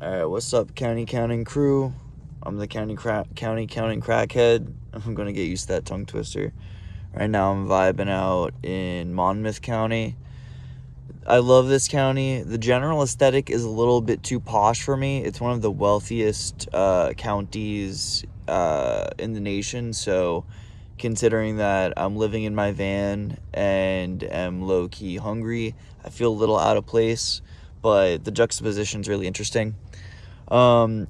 Alright, what's up, County Counting crew? I'm the County Counting crackhead. I'm gonna get used to that tongue twister. Right now I'm vibing out in Monmouth County. I love this county. The general aesthetic is a little bit too posh for me. It's one of the wealthiest counties in the nation, so considering that I'm living in my van and am low-key hungry, I feel a little out of place, but the juxtaposition is really interesting. In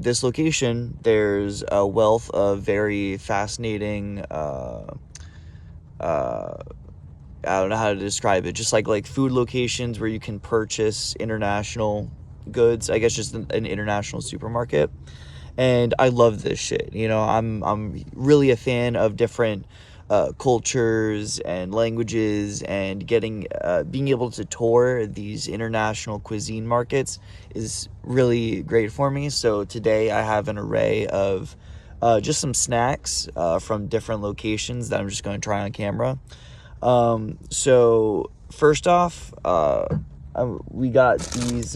this location, there's a wealth of very fascinating, I don't know how to describe it, just like food locations where you can purchase international goods. I guess just an international supermarket. And I love this shit. You know, I'm really a fan of different cultures and languages, and being able to tour these international cuisine markets is really great for me. So today I have an array of just some snacks from different locations that I'm just going to try on camera. So first off, we got these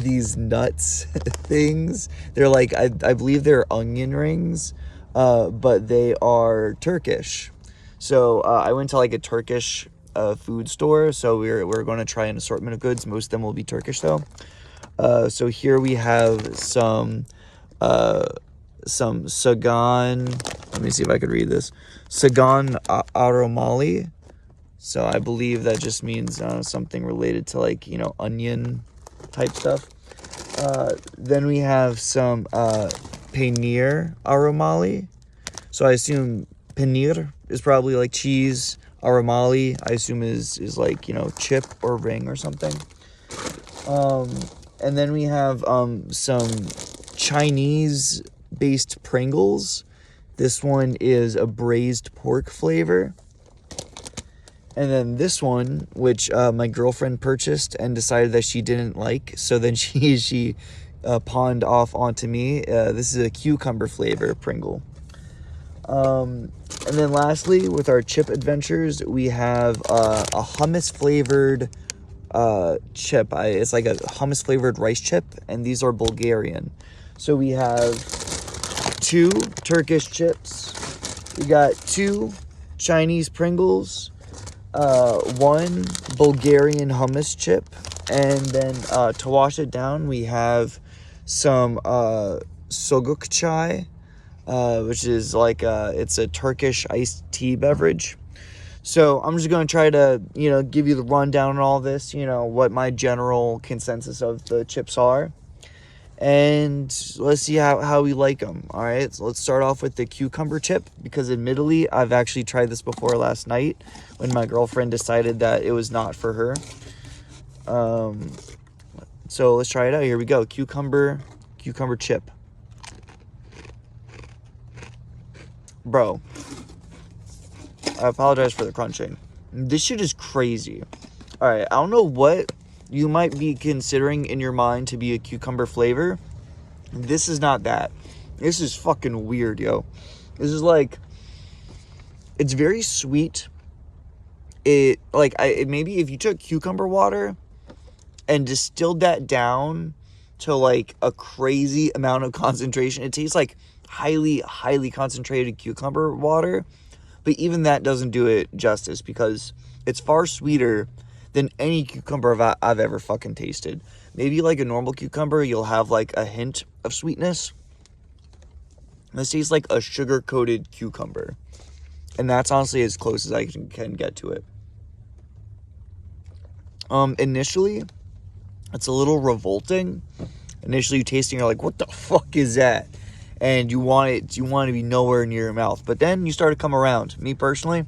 these nuts things. They're like, I believe they're onion rings, but they are Turkish. So I went to a Turkish food store, so we're going to try an assortment of goods. Most of them will be Turkish though. So here we have some sagan. Let me see if I could read this. Sagan aromali. So I believe that just means something related to onion type stuff. Then we have some paneer aromali. So I assume paneer is probably cheese. Aromali I assume is chip or ring or something. And then we have some Chinese based Pringles. This one is a braised pork flavor. And then this one, which my girlfriend purchased and decided that she didn't like, so then she pawned off onto me. This is a cucumber flavor Pringle. And then lastly, with our chip adventures, we have a hummus flavored chip. It's like a hummus flavored rice chip, and these are Bulgarian. So we have 2 Turkish chips. We got 2 Chinese Pringles. 1 Bulgarian hummus chip, and then to wash it down we have some soğuk chai, which is it's a Turkish iced tea beverage. So I'm just going to try to give you the rundown on all this, what my general consensus of the chips are, and let's see how we like them. All right, so let's start off with the cucumber chip, because admittedly I've actually tried this before last night when my girlfriend decided that it was not for her. So let's try it out. Here we go. Cucumber chip. Bro, I apologize for the crunching. This shit is crazy. All right, I don't know what you might be considering in your mind to be a cucumber flavor. This is not that. This is fucking weird, yo. This is it's very sweet. Maybe if you took cucumber water and distilled that down to a crazy amount of concentration, it tastes like highly concentrated cucumber water. But even that doesn't do it justice, because it's far sweeter than any cucumber I've ever fucking tasted. Maybe a normal cucumber, you'll have a hint of sweetness. This tastes like a sugar-coated cucumber. And that's honestly as close as I can get to it. Initially, it's a little revolting. Initially, you tasting, you're like, what the fuck is that? And you want to be nowhere near your mouth. But then you start to come around. Me personally,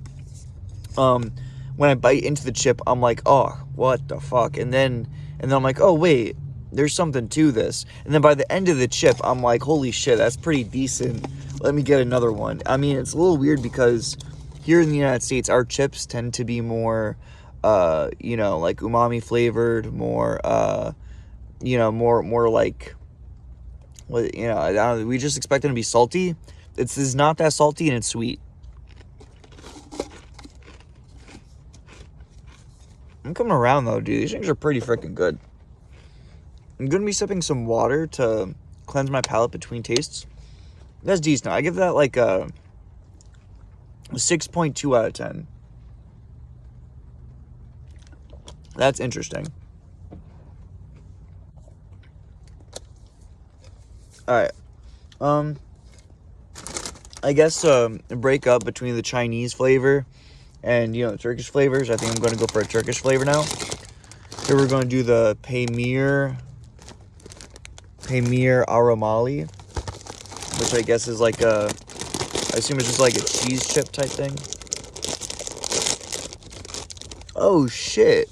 when I bite into the chip, I'm like, oh, what the fuck? And then I'm like, oh, wait, there's something to this. And then by the end of the chip, I'm like, holy shit, that's pretty decent. Let me get another one. I mean, it's a little weird because here in the United States, our chips tend to be more, umami flavored, more, more like, I don't know, we just expect them to be salty. This is not that salty, and it's sweet. I'm coming around, though, dude. These things are pretty freaking good. I'm going to be sipping some water to cleanse my palate between tastes. That's decent. I give that like a 6.2 out of 10. That's interesting. Alright. I guess break up between the Chinese flavor and, you know, Turkish flavors. I think I'm going to go for a Turkish flavor now. Here we're going to do the Peynir Aromali, which I guess is like a, I assume it's just like a cheese chip type thing. Oh, shit.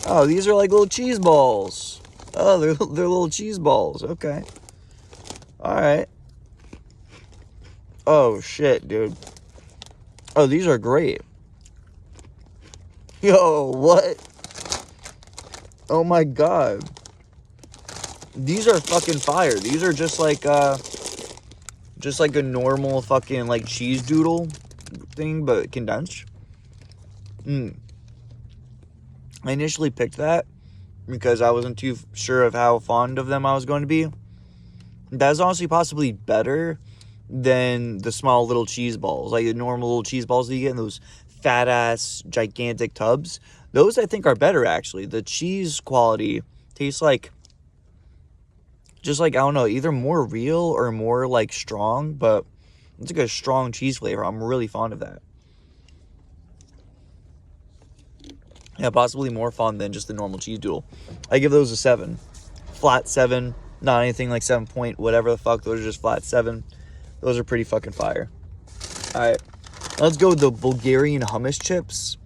Oh, these are like little cheese balls. Oh, they're little cheese balls. Okay. Alright. Oh, shit, dude. Oh, these are great. Yo, what? Oh, my God. These are fucking fire. These are just like a normal fucking, like, cheese doodle thing, but condensed. I initially picked that because I wasn't too sure of how fond of them I was going to be. That's honestly possibly better than the small little cheese balls, like the normal little cheese balls that you get in those fat-ass, gigantic tubs. Those, I think, are better, actually. The cheese quality tastes like, just like, I don't know, either more real or more, like, strong, but it's like a strong cheese flavor. I'm really fond of that. Yeah, possibly more fun than just the normal cheese doodle. I give those a 7. Flat 7. Not anything like 7 point whatever the fuck. Those are just flat 7. Those are pretty fucking fire. Alright. Let's go with the Bulgarian hummus chips.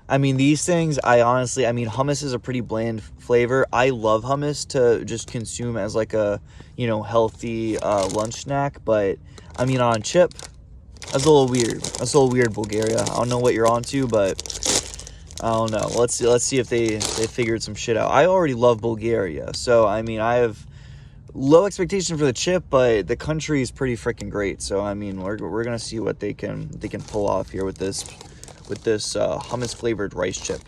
I mean, these things, hummus is a pretty bland flavor. I love hummus to just consume as like a, you know, healthy lunch snack. But, I mean, on a chip, that's a little weird. That's a little weird, Bulgaria. I don't know what you're onto, but I don't know. Let's see if they figured some shit out. I already love Bulgaria, so I mean, I have low expectation for the chip, but the country is pretty freaking great. So I mean, we're gonna see what they can pull off here with this hummus flavored rice chip.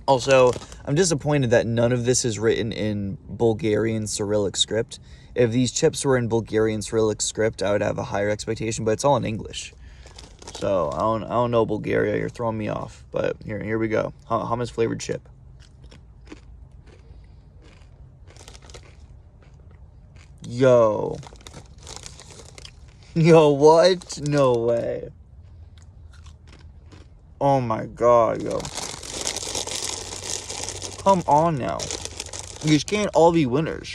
Also, I'm disappointed that none of this is written in Bulgarian Cyrillic script. If these chips were in Bulgarian Cyrillic script, I would have a higher expectation, but it's all in English. So, I don't know, Bulgaria. You're throwing me off. But here we go. Hummus flavored chip. Yo. Yo, what? No way. Oh my God, yo. Come on now. These can't all be winners.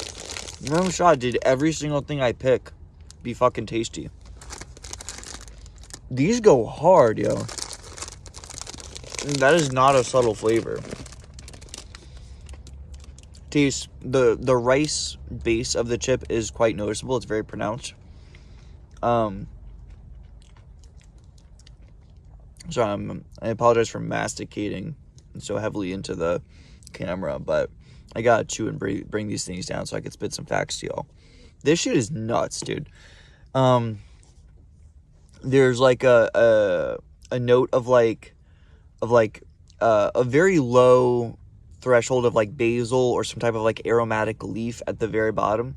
No shot did every single thing I pick be fucking tasty. These go hard, yo. That is not a subtle flavor. Taste, the rice base of the chip is quite noticeable. It's very pronounced. Sorry, I apologize for masticating so heavily into the camera, but I gotta chew and bring these things down so I can spit some facts to y'all. This shit is nuts, dude. There's like a note of a very low threshold of like basil or some type of like aromatic leaf at the very bottom,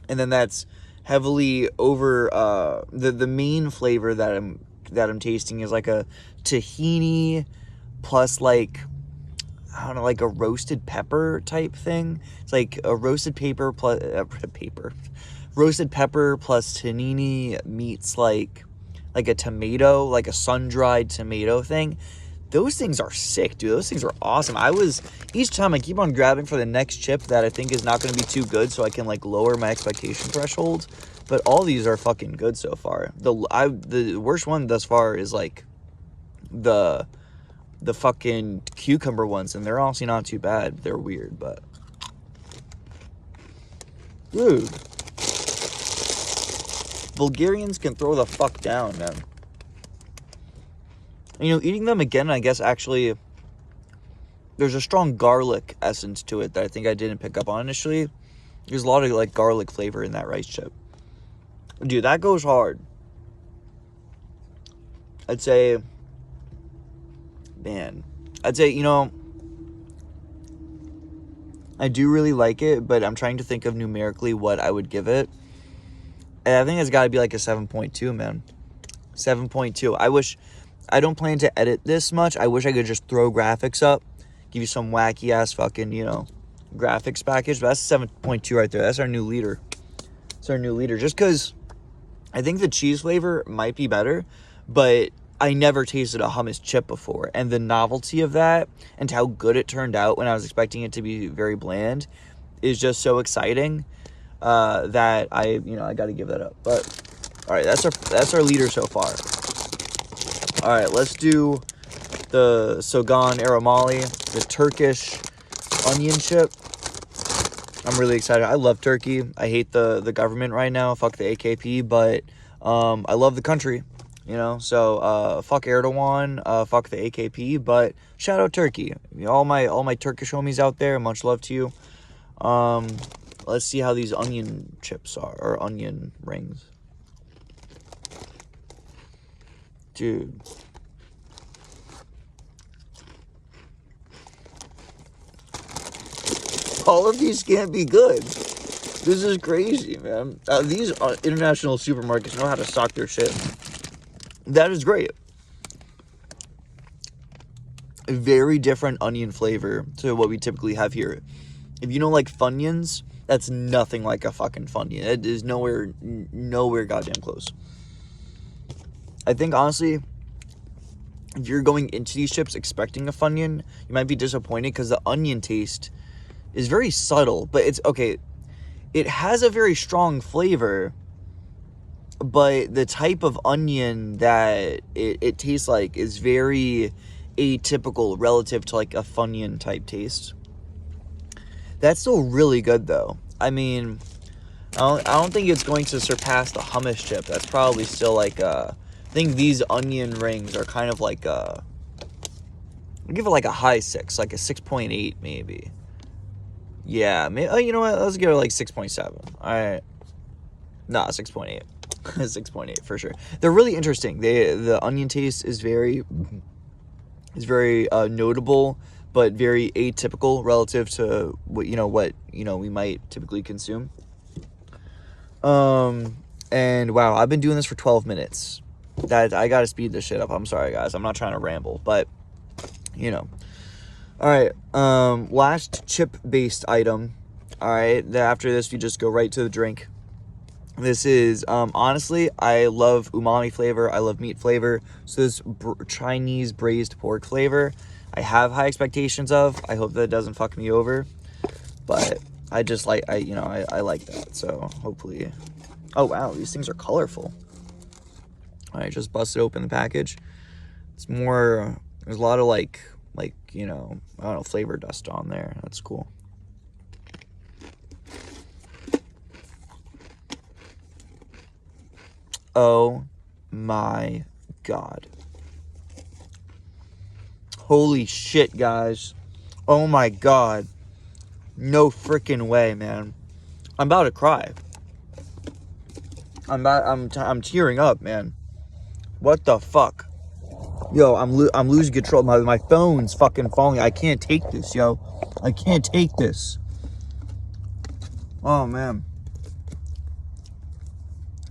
and then that's heavily over the main flavor that I'm tasting is like a tahini plus like, I don't know, like a roasted pepper type thing. It's like a roasted pepper plus roasted pepper plus tahini meets like a tomato, like a sun-dried tomato thing. Those things are sick, dude. Those things are awesome. Each time I keep on grabbing for the next chip that I think is not going to be too good so I can like lower my expectation threshold. But all these are fucking good so far. The worst one thus far is like the fucking cucumber ones, and they're honestly not too bad. They're weird, but dude, Bulgarians can throw the fuck down, man. You know, eating them again, I guess actually there's a strong garlic essence to it that I think I didn't pick up on initially. There's a lot of like garlic flavor in that rice chip. Dude, that goes hard. I'd say, man, I'd say, you know, I do really like it, but I'm trying to think of numerically what I would give it. And I think it's got to be like a 7.2, man. 7.2. I don't plan to edit this much. I wish I could just throw graphics up, give you some wacky ass fucking, you know, graphics package. But that's 7.2 right there. That's our new leader. It's our new leader. Just because I think the cheese flavor might be better, but I never tasted a hummus chip before. And the novelty of that and how good it turned out when I was expecting it to be very bland is just so exciting that I got to give that up. But all right, that's our leader so far. All right, let's do the Sogan Aramali, the Turkish onion chip. I'm really excited. I love Turkey. I hate the government right now. Fuck the AKP, but I love the country, you know. So fuck Erdogan, fuck the AKP, but shout out Turkey. All my Turkish homies out there, much love to you. Let's see how these onion chips are, or onion rings. Dude. All of these can't be good. This is crazy, man. These international supermarkets know how to stock their shit. That is great. A very different onion flavor to what we typically have here. If you don't like Funyuns, that's nothing like a fucking Funyun. It is nowhere goddamn close. I think, honestly, if you're going into these chips expecting a Funyun, you might be disappointed because the onion taste is very subtle. But it's, okay, it has a very strong flavor, but the type of onion that it tastes like is very atypical relative to, like, a Funyun type taste. That's still really good, though. I mean, I don't think it's going to surpass the hummus chip. That's probably still, like, I think these onion rings are kind of like I'll give it like a high 6, like a 6.8 maybe. Yeah, maybe, you know what? Let's give it like 6.7. All right. Nah, 6.8. 6.8 for sure. They're really interesting. The onion taste is very notable, but very atypical relative to what we might typically consume. And wow, I've been doing this for 12 minutes. That I gotta speed this shit up. I'm sorry, guys. I'm not trying to ramble, but you know. All right. Last chip-based item. All right. After this, we just go right to the drink. This is honestly, I love umami flavor. I love meat flavor. So this Chinese braised pork flavor, I have high expectations of. I hope that doesn't fuck me over, but I just like I like that. So hopefully. Oh wow, these things are colorful. I just busted open the package. It's more, there's a lot of like, I don't know, flavor dust on there. That's cool. Oh my God. Holy shit, guys. Oh my God. No freaking way, man. I'm about to cry. I'm tearing up, man. What the fuck? Yo, I'm losing control. My phone's fucking falling. I can't take this, yo. I can't take this. Oh, man.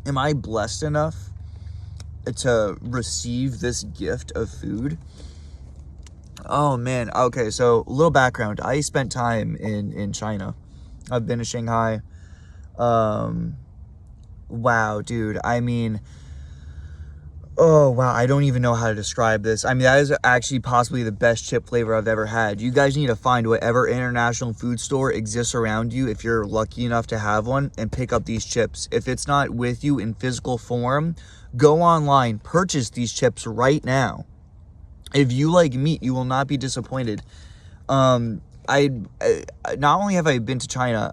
Am I blessed enough to receive this gift of food? Oh, man. Okay, so a little background. I spent time in China. I've been to Shanghai. Wow, dude. I mean, oh, wow. I don't even know how to describe this. I mean, that is actually possibly the best chip flavor I've ever had. You guys need to find whatever international food store exists around you, if you're lucky enough to have one, and pick up these chips. If it's not with you in physical form, go online, purchase these chips right now. If you like meat, you will not be disappointed. I not only have I been to China,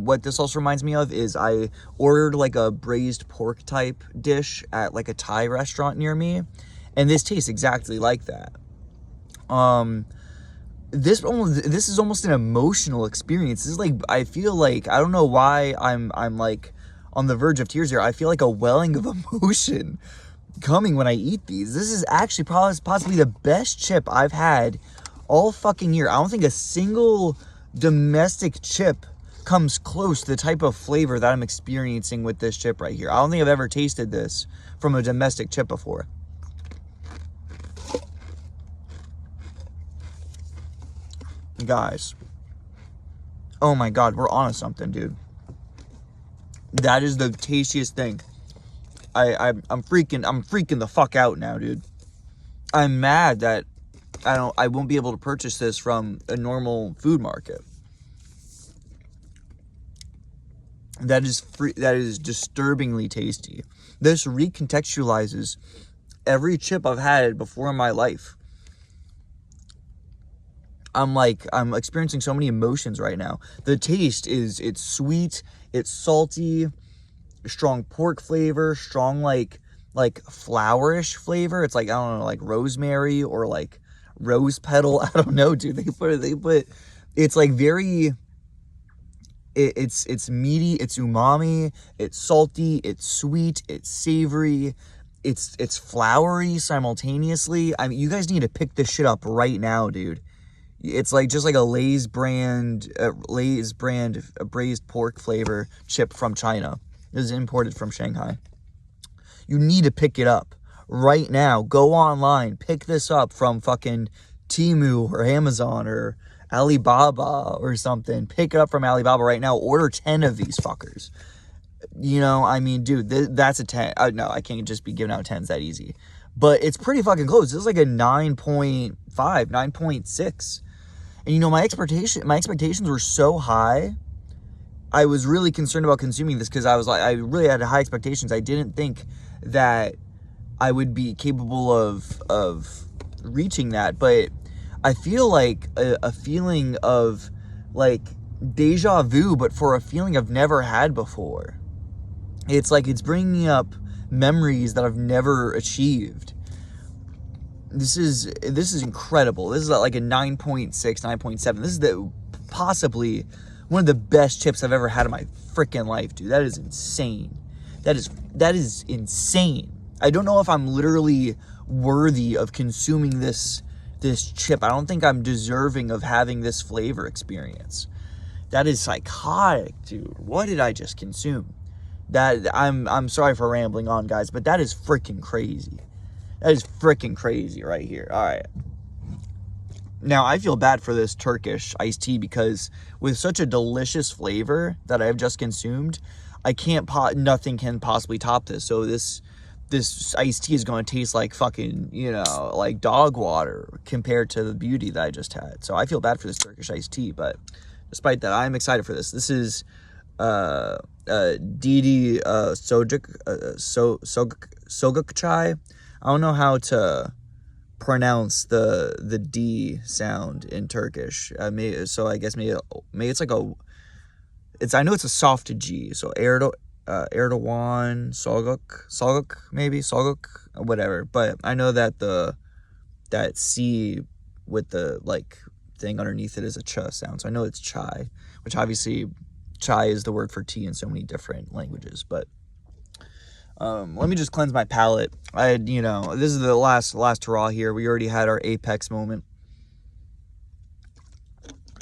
what this also reminds me of is I ordered like a braised pork type dish at like a Thai restaurant near me, and this tastes exactly like that. This is almost an emotional experience. This is like, I feel like, I don't know why I'm like on the verge of tears here. I feel like a welling of emotion coming when I eat these. This is actually possibly the best chip I've had all fucking year. I don't think a single domestic chip comes close to the type of flavor that I'm experiencing with this chip right here. I don't think I've ever tasted this from a domestic chip before. Guys, oh my god, we're on to something, dude. That is the tastiest thing. I'm freaking the fuck out now, dude. I'm mad that I won't be able to purchase this from a normal food market. That is disturbingly tasty. This recontextualizes every chip I've had before in my life. I'm experiencing so many emotions right now. The taste it's sweet, it's salty, strong pork flavor, strong like flourish flavor. It's like, I don't know, like rosemary or like rose petal. I don't know, dude. They put it's like very it's meaty, it's umami, it's salty, it's sweet, it's savory, it's floury simultaneously. I mean, you guys need to pick this shit up right now, dude. It's like just like a Lay's brand braised pork flavor chip from China. This is imported from Shanghai. You need to pick it up right now. Go online, pick this up from fucking Temu or Amazon or Alibaba or something. Pick it up from Alibaba right now. Order 10 of these fuckers. You know, I mean, dude, that's a 10. No, I can't just be giving out 10s that easy. But it's pretty fucking close. This is like a 9.5, 9.6. And, you know, my expectations were so high. I was really concerned about consuming this because I really had high expectations. I didn't think that I would be capable of reaching that. But I feel like a feeling of like deja vu, but for a feeling I've never had before. It's like it's bringing up memories that I've never achieved. This is incredible. This is like a 9.6, 9.7. This is possibly one of the best chips I've ever had in my freaking life, dude. That is insane. That is insane. I don't know if I'm literally worthy of consuming this chip. I don't think I'm deserving of having this flavor experience. That is psychotic, dude. What did I just consume? I'm sorry for rambling on, guys, but that is freaking crazy. That is freaking crazy right here. All right. Now, I feel bad for this Turkish iced tea because with such a delicious flavor that I have just consumed, nothing can possibly top this. So this iced tea is going to taste like fucking, you know, like dog water compared to the beauty that I just had. So I feel bad for this Turkish iced tea, but despite that, I'm excited for this. This is Didi Soguk chai. I don't know how to pronounce the D sound in Turkish. So I guess maybe it's like I know it's a soft G. So Erdogan, Soguk, maybe Soguk, whatever. But I know that that C with the like thing underneath it is a ch sound. So I know it's chai, which obviously chai is the word for tea in so many different languages. But let me just cleanse my palate. This is the last hurrah here. We already had our apex moment.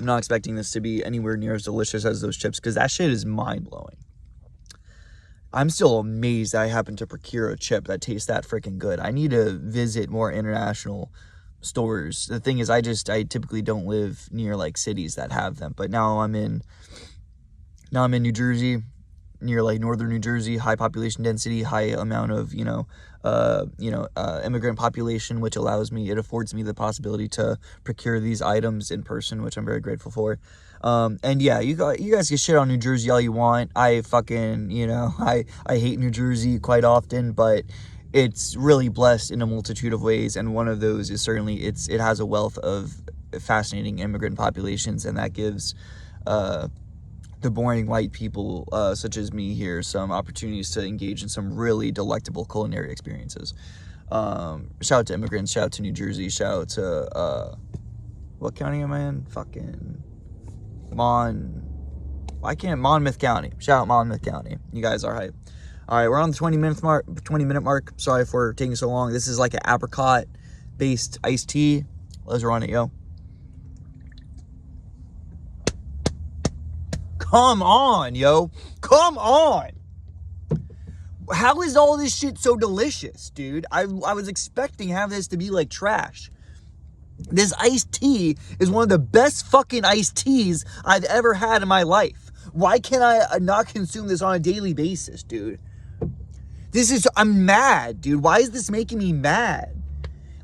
I'm not expecting this to be anywhere near as delicious as those chips because that shit is mind-blowing. I'm still amazed that I happened to procure a chip that tastes that freaking good. I need to visit more international stores. The thing is, I typically don't live near like cities that have them. But now I'm in New Jersey, near like northern New Jersey, high population density, high amount of immigrant population, which affords me the possibility to procure these items in person, which I'm very grateful for. And yeah, you guys can shit on New Jersey all you want. I fucking I hate New Jersey quite often, but it's really blessed in a multitude of ways, and one of those is certainly it has a wealth of fascinating immigrant populations, and that gives the boring white people such as me here some opportunities to engage in some really delectable culinary experiences. Shout out to immigrants, shout out to New Jersey, shout out to what county am I in? Fucking Monmouth County. Shout out Monmouth County. You guys are hype. All right, we're on the 20-minute mark. Sorry for taking so long. This is like an apricot-based iced tea. Let's run it, yo. Come on, yo. Come on. How is all this shit so delicious, dude? I was expecting have this to be like trash. This iced tea is one of the best fucking iced teas I've ever had in my life. Why can't I not consume this on a daily basis, dude? I'm mad, dude. Why is this making me mad?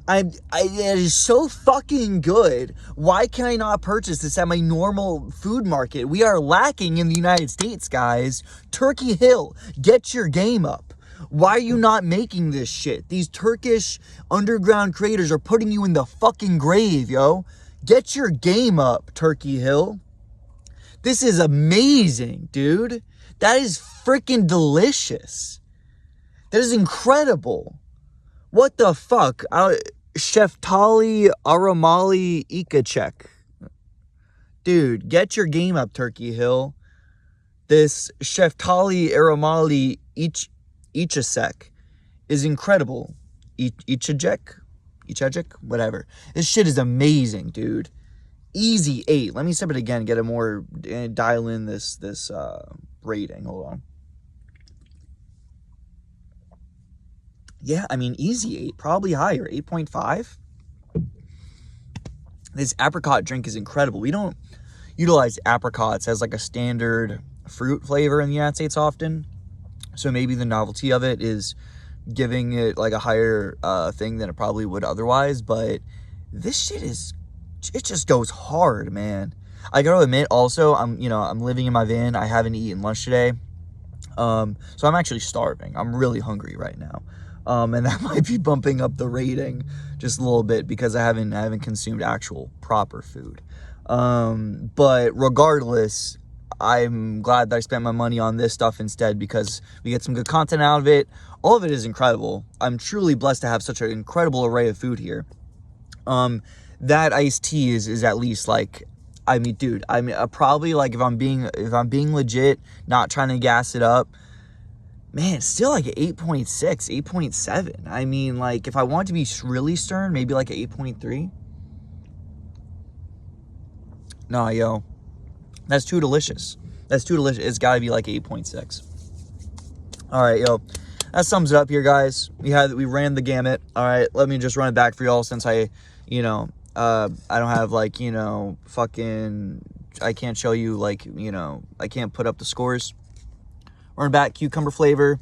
It is so fucking good. Why can I not purchase this at my normal food market? We are lacking in the United States, guys. Turkey Hill, get your game up. Why are you not making this shit? These Turkish underground creators are putting you in the fucking grave, yo. Get your game up, Turkey Hill. This is amazing, dude. That is freaking delicious. That is incredible. What the fuck? Sheftali Aramali Ikachek. Dude, get your game up, Turkey Hill. This Sheftali Aramali Ichasek is incredible. Ichajek? Whatever. This shit is amazing, dude. Easy 8. Let me sip it again, get a more, dial in this rating. Hold on. Yeah, I mean, easy 8, probably higher, 8.5. This apricot drink is incredible. We don't utilize apricots as like a standard fruit flavor in the United States often. So maybe the novelty of it is giving it like a higher thing than it probably would otherwise. But this shit it just goes hard, man. I gotta admit also, I'm living in my van. I haven't eaten lunch today. So I'm actually starving. I'm really hungry right now. And that might be bumping up the rating just a little bit because I haven't consumed actual proper food. But regardless, I'm glad that I spent my money on this stuff instead because we get some good content out of it. All of it is incredible. I'm truly blessed to have such an incredible array of food here. That iced tea is at least like, I mean, dude, I mean, probably like if I'm being legit, not trying to gas it up, man, it's still like an 8.6, 8.7. I mean, like, if I want to be really stern, maybe like an 8.3. Nah, yo. That's too delicious. That's too delicious. It's got to be like 8.6. All right, yo. That sums it up here, guys. We ran the gamut. All right, let me just run it back for y'all since I don't have, like, fucking, I can't show you, like, I can't put up the scores. Run back, cucumber flavor.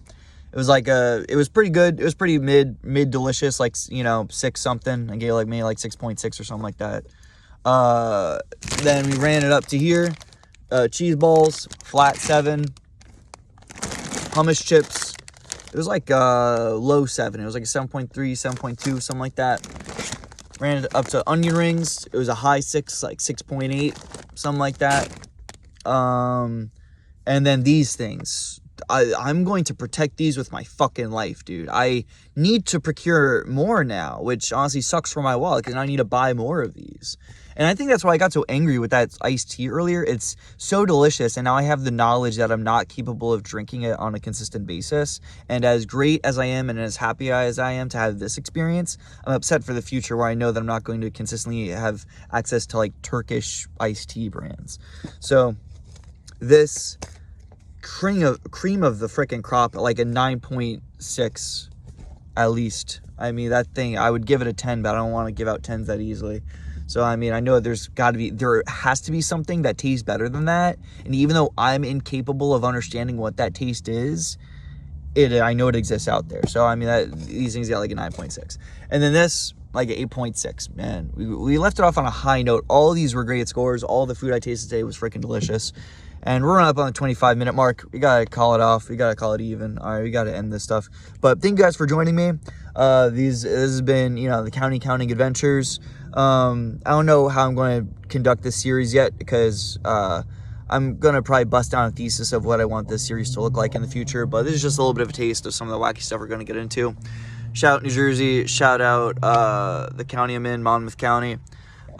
It was like it was pretty good. It was pretty mid delicious, like 6 something. I gave like maybe like 6.6 or something like that. Then we ran it up to here. Cheese balls, flat 7. Hummus chips. It was like low 7. It was like a 7.3, 7.2, something like that. Ran it up to onion rings. It was a high 6, like 6.8, something like that. And then these things. I'm going to protect these with my fucking life, dude. I need to procure more now, which honestly sucks for my wallet because I need to buy more of these. And I think that's why I got so angry with that iced tea earlier. It's so delicious, and now I have the knowledge that I'm not capable of drinking it on a consistent basis. And as great as I am and as happy as I am to have this experience, I'm upset for the future where I know that I'm not going to consistently have access to, like, Turkish iced tea brands. So this cream of the freaking crop, like a 9.6 at least. I mean, that thing, I would give it a 10, but I don't want to give out 10s that easily. So, I mean, I know there has to be something that tastes better than that. And even though I'm incapable of understanding what that taste is, I know it exists out there. So, I mean, these things got like a 9.6. And then this, like an 8.6, man. We left it off on a high note. All of these were great scores. All the food I tasted today was freaking delicious. And we're running up on the 25-minute mark. We got to call it off. We got to call it even. All right, we got to end this stuff. But thank you guys for joining me. This has been, the counting adventures. I don't know how I'm going to conduct this series yet because I'm going to probably bust down a thesis of what I want this series to look like in the future. But this is just a little bit of a taste of some of the wacky stuff we're going to get into. Shout out New Jersey. Shout out the county I'm in, Monmouth County.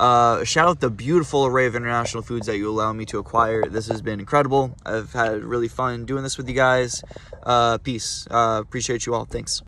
Shout out the beautiful array of international foods that you allow me to acquire. This has been incredible. I've had really fun doing this with you guys. Peace. Appreciate you all. Thanks.